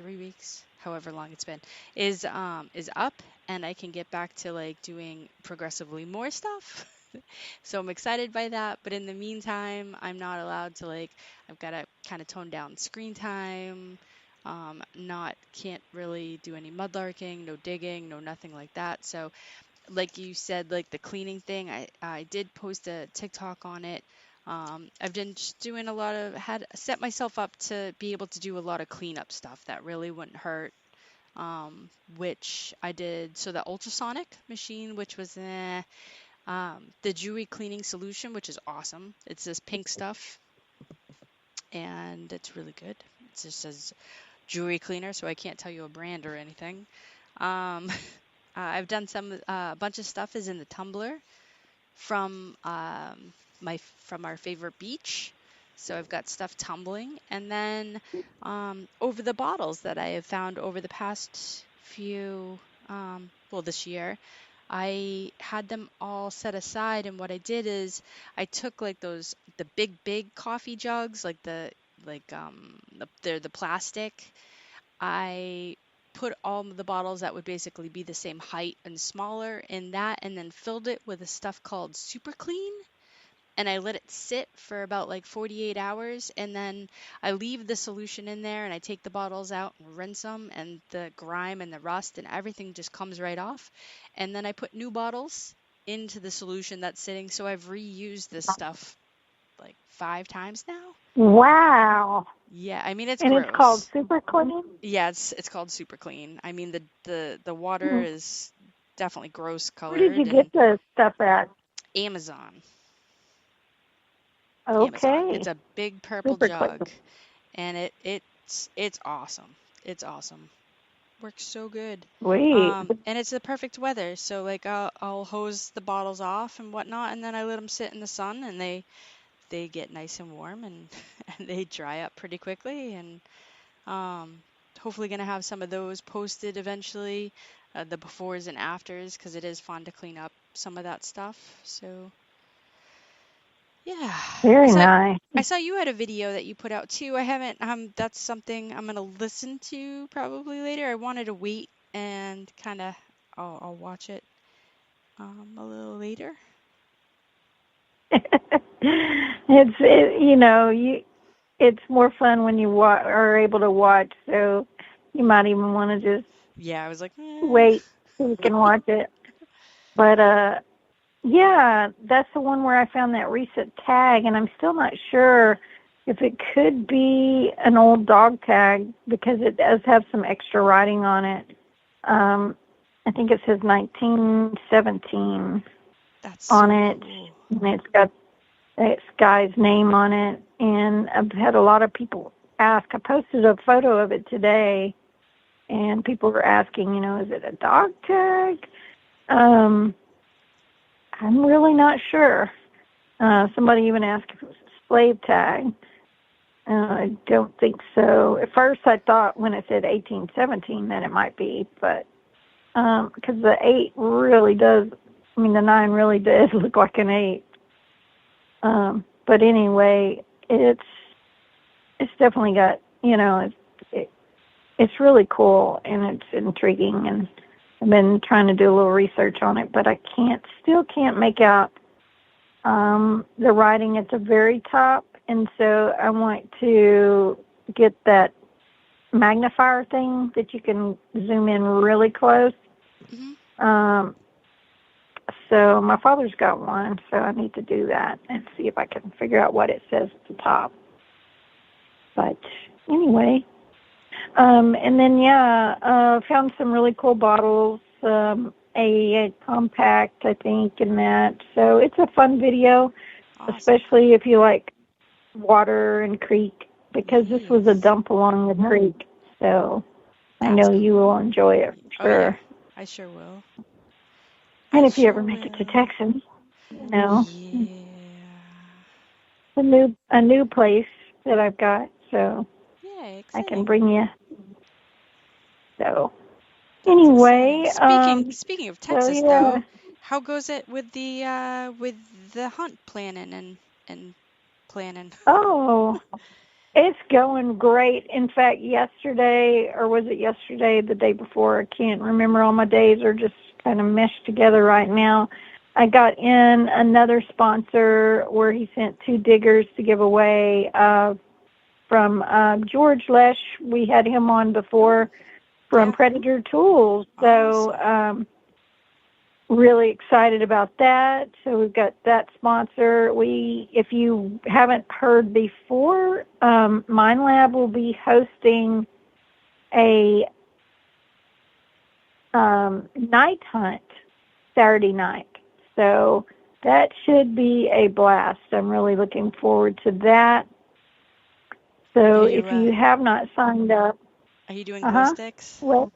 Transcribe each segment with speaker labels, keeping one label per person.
Speaker 1: 3 weeks, however long it's been, is up, and I can get back to like doing progressively more stuff. So I'm excited by that, but in the meantime, I'm not allowed to like, I've got to kind of tone down screen time. Not can't really do any mudlarking, no digging, no nothing like that. So like you said, like the cleaning thing, I did post a TikTok on it. I've been just doing a lot of, had set myself up to be able to do a lot of cleanup stuff that really wouldn't hurt, which I did. So the ultrasonic machine, which was the jewelry cleaning solution, which is awesome. It's this pink stuff, and it's really good. It just says jewelry cleaner, so I can't tell you a brand or anything. Um, I've done a bunch of stuff is in the tumbler from from our favorite beach. So I've got stuff tumbling, and then over the bottles that I have found over the past few, well, this year, I had them all set aside, and what I did is I took like the big coffee jugs, like they're the plastic. I put all of the bottles that would basically be the same height and smaller in that, and then filled it with a stuff called Super Clean. And I let it sit for about like 48 hours, and then I leave the solution in there, and I take the bottles out and rinse them, and the grime and the rust and everything just comes right off. And then I put new bottles into the solution that's sitting. So I've reused this stuff like 5 times now.
Speaker 2: Wow.
Speaker 1: Yeah, I mean, it's
Speaker 2: And
Speaker 1: gross.
Speaker 2: it's called Super Clean?
Speaker 1: Yeah, it's called Super Clean. I mean, the water is definitely gross colored.
Speaker 2: Where did you get the stuff at?
Speaker 1: Amazon.
Speaker 2: Okay.
Speaker 1: Amazon. It's a big purple
Speaker 2: Super
Speaker 1: jug,
Speaker 2: Clean.
Speaker 1: and it's awesome. It's awesome. Works so good.
Speaker 2: Sweet.
Speaker 1: And it's the perfect weather. So like I'll hose the bottles off and whatnot, and then I let them sit in the sun, and they get nice and warm, and, and they dry up pretty quickly. And hopefully going to have some of those posted eventually, the befores and afters, because it is fun to clean up some of that stuff. So yeah.
Speaker 2: Very nice.
Speaker 1: I saw you had a video that you put out too. I haven't, that's something I'm going to listen to probably later. I wanted to wait and kind of, I'll watch it a little later.
Speaker 2: It's more fun when you are able to watch, so you might even want to just
Speaker 1: I was like,
Speaker 2: wait so you can watch it. But yeah, that's the one where I found that recent tag, and I'm still not sure if it could be an old dog tag because it does have some extra writing on it. I think it says 1917 on it, and it's got this guy's name on it. And I've had a lot of people ask. I posted a photo of it today, and people were asking, is it a dog tag? I'm really not sure. Somebody even asked if it was a slave tag. I don't think so. At first I thought when it said 1817 that it might be, but because the 8 really does, the 9 really does look like an 8. But anyway, it's definitely got, it's really cool and it's intriguing, and I've been trying to do a little research on it, but I still can't make out the writing at the very top, and so I want to get that magnifier thing that you can zoom in really close. Mm-hmm. So my father's got one, so I need to do that and see if I can figure out what it says at the top. But anyway, and then found some really cool bottles, a compact, I think, and that. So it's a fun video, awesome. Especially if you like water and creek, because this was a dump along the creek. So I know you will enjoy it for sure.
Speaker 1: Yeah. I sure will.
Speaker 2: And if you ever make it to Texas,
Speaker 1: Yeah.
Speaker 2: a new place that I've got, so I can bring you. So anyway,
Speaker 1: speaking of Texas, though, how goes it with the hunt planning and planning?
Speaker 2: Oh, It's going great. In fact, yesterday, or was it yesterday, the day before, I can't remember. All my days are just kind of meshed together right now. I got in another sponsor where he sent 2 diggers to give away from George Lesh. We had him on before from
Speaker 1: Yeah.
Speaker 2: Predator Tools. So
Speaker 1: Awesome.
Speaker 2: really excited about that. So we've got that sponsor. If you haven't heard before, Mine Lab will be hosting a night hunt Saturday night. So that should be a blast. I'm really looking forward to that. So if you have not signed up,
Speaker 1: Are you doing glow sticks?
Speaker 2: well,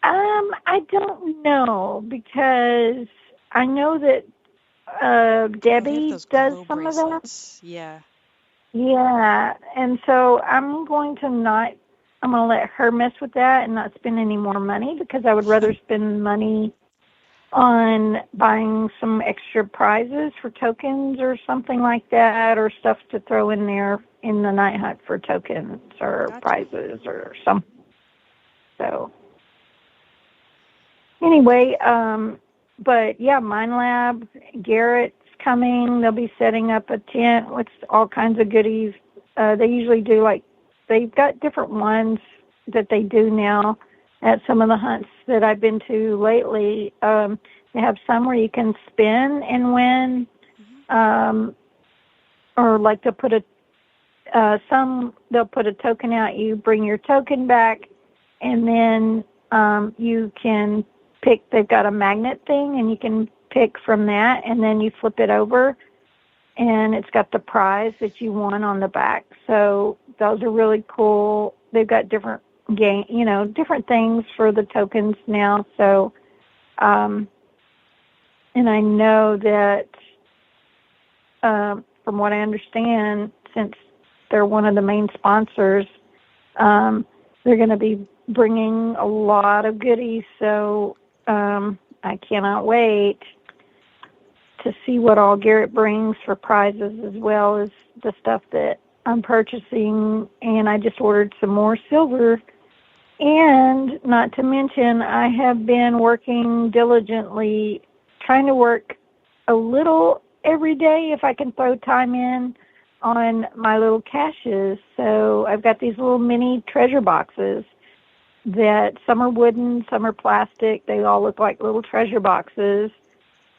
Speaker 2: I don't know because I know that
Speaker 1: Oh, they have
Speaker 2: Debbie
Speaker 1: those
Speaker 2: does
Speaker 1: glow
Speaker 2: some of that.
Speaker 1: bracelets. Yeah.
Speaker 2: Yeah, and so I'm going to let her mess with that and not spend any more money because I would rather spend money on buying some extra prizes for tokens or something like that, or stuff to throw in there in the night hunt for tokens or
Speaker 1: Gotcha.
Speaker 2: prizes or something. So anyway, but yeah, Mine Lab, Garrett's coming. They'll be setting up a tent with all kinds of goodies. They usually do they've got different ones that they do now at some of the hunts that I've been to lately. They have some where you can spin and win, or like they'll put they'll put a token out. You bring your token back, and then you can pick. They've got a magnet thing, and you can pick from that, and then you flip it over, and it's got the prize that you won on the back. So those are really cool. They've got different different things for the tokens now. So, and I know that from what I understand, since they're one of the main sponsors, they're going to be bringing a lot of goodies. So I cannot wait to see what all Garrett brings for prizes, as well as the stuff that I'm purchasing. And I just ordered some more silver. And not to mention, I have been working diligently, trying to work a little every day if I can throw time in on my little caches. So I've got these little mini treasure boxes that some are wooden, some are plastic. They all look like little treasure boxes.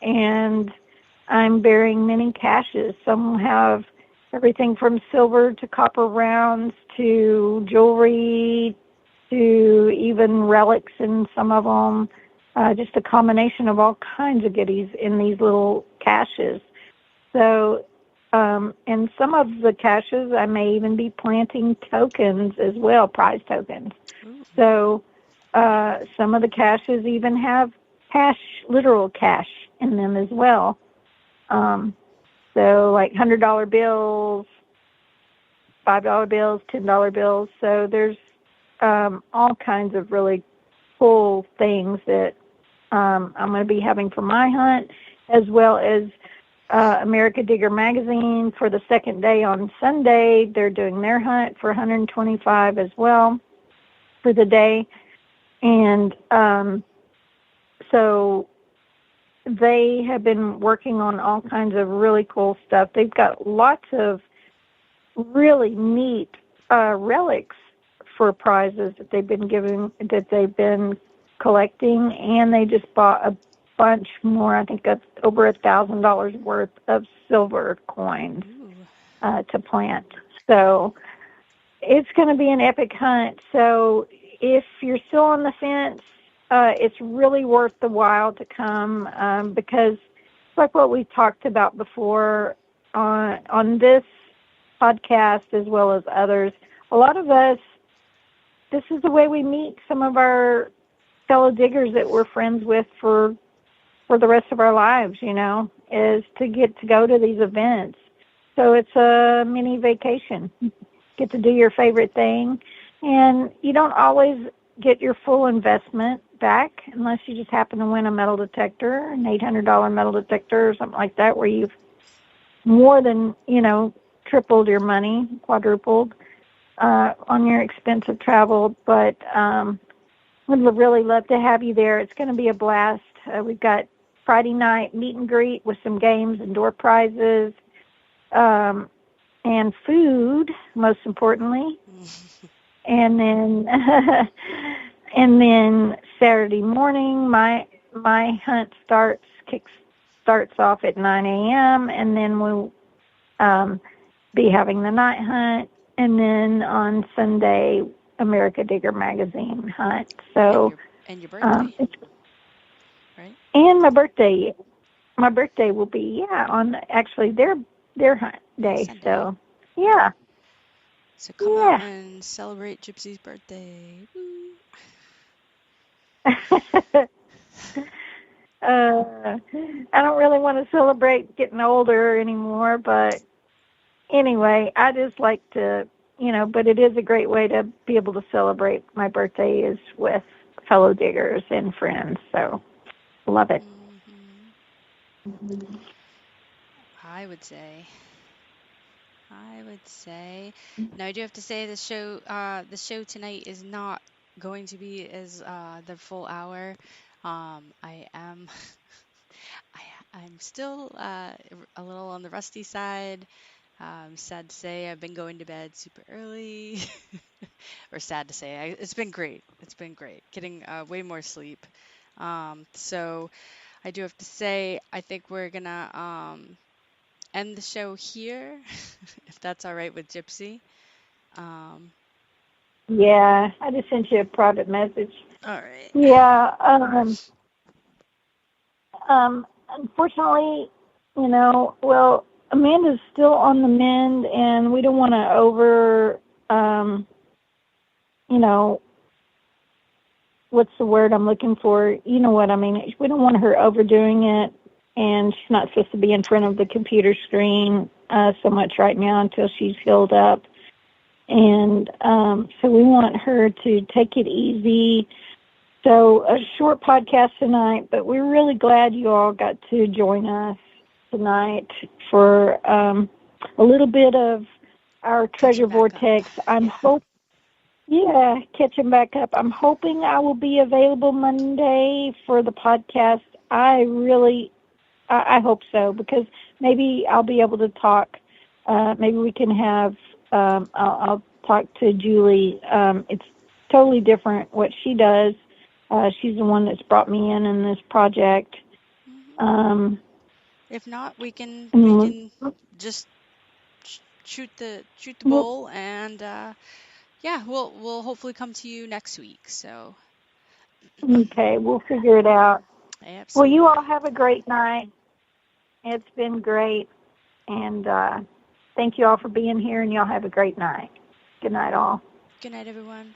Speaker 2: And I'm burying many caches. Some have everything from silver to copper rounds to jewelry to even relics in some of them. Just a combination of all kinds of goodies in these little caches. So, and some of the caches, I may even be planting tokens as well, prize tokens.
Speaker 1: Ooh.
Speaker 2: So some of the caches even have literal cash in them as well. So like $100 bills, $5 bills, $10 bills. So there's all kinds of really cool things that I'm going to be having for my hunt, as well as America Digger Magazine for the second day on Sunday. They're doing their hunt for $125 as well for the day. And so they have been working on all kinds of really cool stuff. They've got lots of really neat relics for prizes that they've been collecting, and they just bought a bunch more. I think that's over $1,000 worth of silver coins to plant. So it's going to be an epic hunt. So if you're still on the fence, it's really worth the while to come, because like what we talked about before on this podcast as well as others, a lot of us, this is the way we meet some of our fellow diggers that we're friends with for the rest of our lives, is to get to go to these events. So it's a mini vacation. Get to do your favorite thing. And you don't always get your full investment back unless you just happen to win a metal detector, an $800 metal detector or something like that, where you've more than, tripled your money, quadrupled on your expense of travel. But we'd really love to have you there. It's going to be a blast. We've got Friday night meet and greet with some games and door prizes, and food, most importantly. And then and then Saturday morning, my hunt starts off at 9 a.m. and then we'll be having the night hunt, and then on Sunday, America Digger magazine hunt. So
Speaker 1: and your birthday, right?
Speaker 2: And my birthday will be on actually their hunt day.
Speaker 1: Sunday.
Speaker 2: So yeah.
Speaker 1: So come out and celebrate Gypsy's birthday.
Speaker 2: I don't really want to celebrate getting older anymore, but anyway, I just like to, but it is a great way to be able to celebrate my birthday is with fellow diggers and friends. So love it.
Speaker 1: Mm-hmm. I would say. Now I do have to say the show tonight is not going to be as the full hour. I am I'm still a little on the rusty side. Sad to say I've been going to bed super early. Or sad to say, it's been great. It's been great getting way more sleep. So I do have to say I think we're gonna end the show here, if that's all right with Gypsy.
Speaker 2: Yeah, I just sent you a private message.
Speaker 1: All right.
Speaker 2: Yeah. Unfortunately, well, Amanda's still on the mend, and we don't want to what's the word I'm looking for? You know what I mean? We don't want her overdoing it, and she's not supposed to be in front of the computer screen so much right now until she's healed up. And so we want her to take it easy. So a short podcast tonight, but we're really glad you all got to join us tonight for a little bit of our treasure vortex. Catching back up. I'm hoping I will be available Monday for the podcast. I hope so, because maybe I'll be able to talk. Maybe we can have, I'll talk to Julie. It's totally different what she does. She's the one that's brought me in this project.
Speaker 1: If not, we can just shoot the bull, and we'll hopefully come to you next week. So
Speaker 2: okay, we'll figure it out.
Speaker 1: Absolutely.
Speaker 2: Well, you all have a great night. It's been great, and thank you all for being here, and y'all have a great night. Good night, all.
Speaker 1: Good night, everyone.